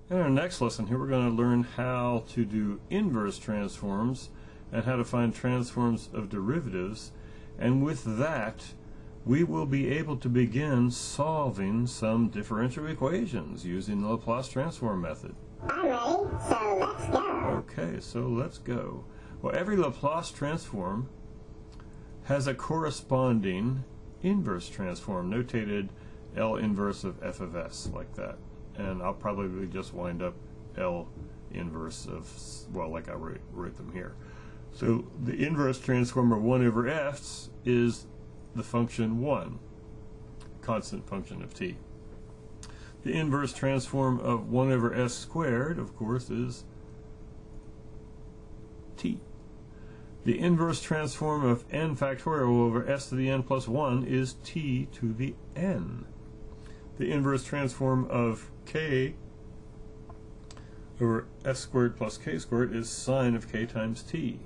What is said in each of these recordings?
In our next lesson here, we're going to learn how to do inverse transforms and how to find transforms of derivatives. And with that, we will be able to begin solving some differential equations using the Laplace transform method. I'm ready, so let's go. Okay, so let's go. Well, every Laplace transform has a corresponding inverse transform, notated L inverse of f of s, like that. And I'll probably just wind up L inverse of, well, like I wrote them here. So the inverse transform of 1 over s is the function 1, constant function of t. The inverse transform of 1 over s squared, of course, is t. The inverse transform of n factorial over s to the n plus 1 is t to the n. The inverse transform of k over s squared plus k squared is sine of k times t.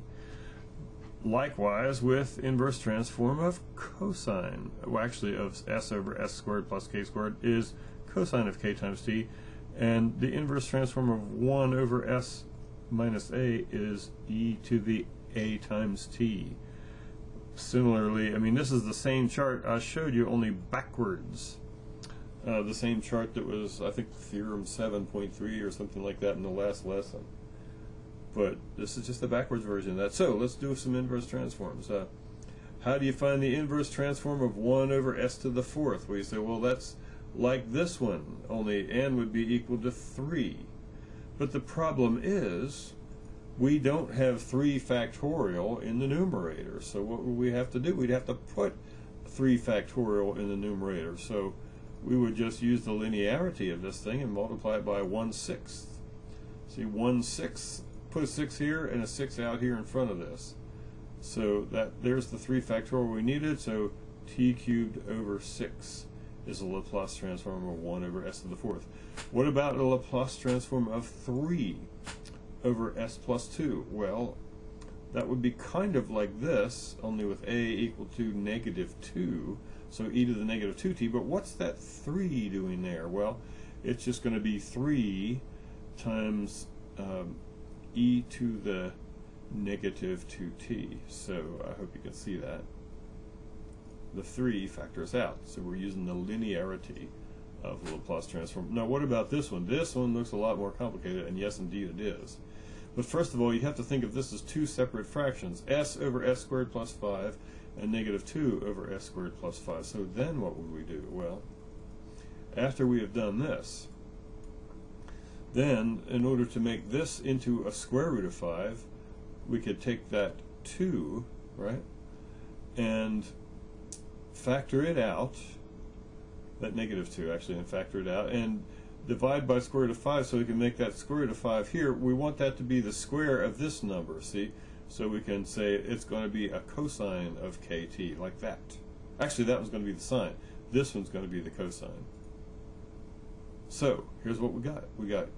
Likewise with inverse transform of cosine, well, actually of s over s squared plus k squared is cosine of k times t, and the inverse transform of 1 over s minus a is e to the a times t. Similarly, I mean, this is the same chart I showed you, only backwards. The same chart that was, I think, theorem 7.3 or something like that in the last lesson. But this is just the backwards version of that. So let's do some inverse transforms. How do you find the inverse transform of 1 over s to the fourth? Well, you say, well, that's like this one, only n would be equal to 3. But the problem is, we don't have 3 factorial in the numerator. So what would we have to do? We'd have to put 3 factorial in the numerator. So we would just use the linearity of this thing and multiply it by 1/6. See, 1/6, put a 6 here and a 6 out here in front of this. So there's the 3 factorial we needed. So t cubed over 6 is a Laplace transform of 1 over s to the fourth. What about a Laplace transform of 3 over s plus 2? Well, that would be kind of like this, only with a equal to -2, so e to the -2t. But what's that 3 doing there? Well, it's just going to be 3 times e to the -2t. So I hope you can see that. The 3 factors out, so we're using the linearity of the Laplace transform. Now, what about this one? This one looks a lot more complicated, and yes, indeed it is. But first of all, you have to think of this as 2 separate fractions, s over s squared plus 5 and -2 over s squared plus 5. So then what would we do? Well, after we have done this, then in order to make this into a square root of 5, we could take that 2, right, and factor it out, that -2 actually, and factor it out, and divide by square root of 5 so we can make that square root of 5 here. We want that to be the square of this number, see? So we can say it's going to be a cosine of kt, like that. Actually, that one's going to be the sine. This one's going to be the cosine. So, here's what we got. We got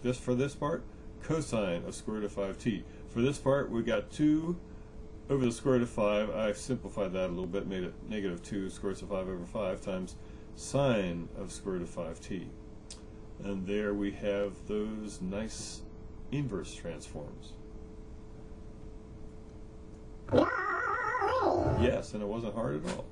this for this part, cosine of square root of 5t. For this part, we got 2 over the square root of 5. I've simplified that a little bit, made it -2 square root of 5 over 5 times sine of square root of 5t. And there we have those nice inverse transforms. Yay! Yes, and it wasn't hard at all.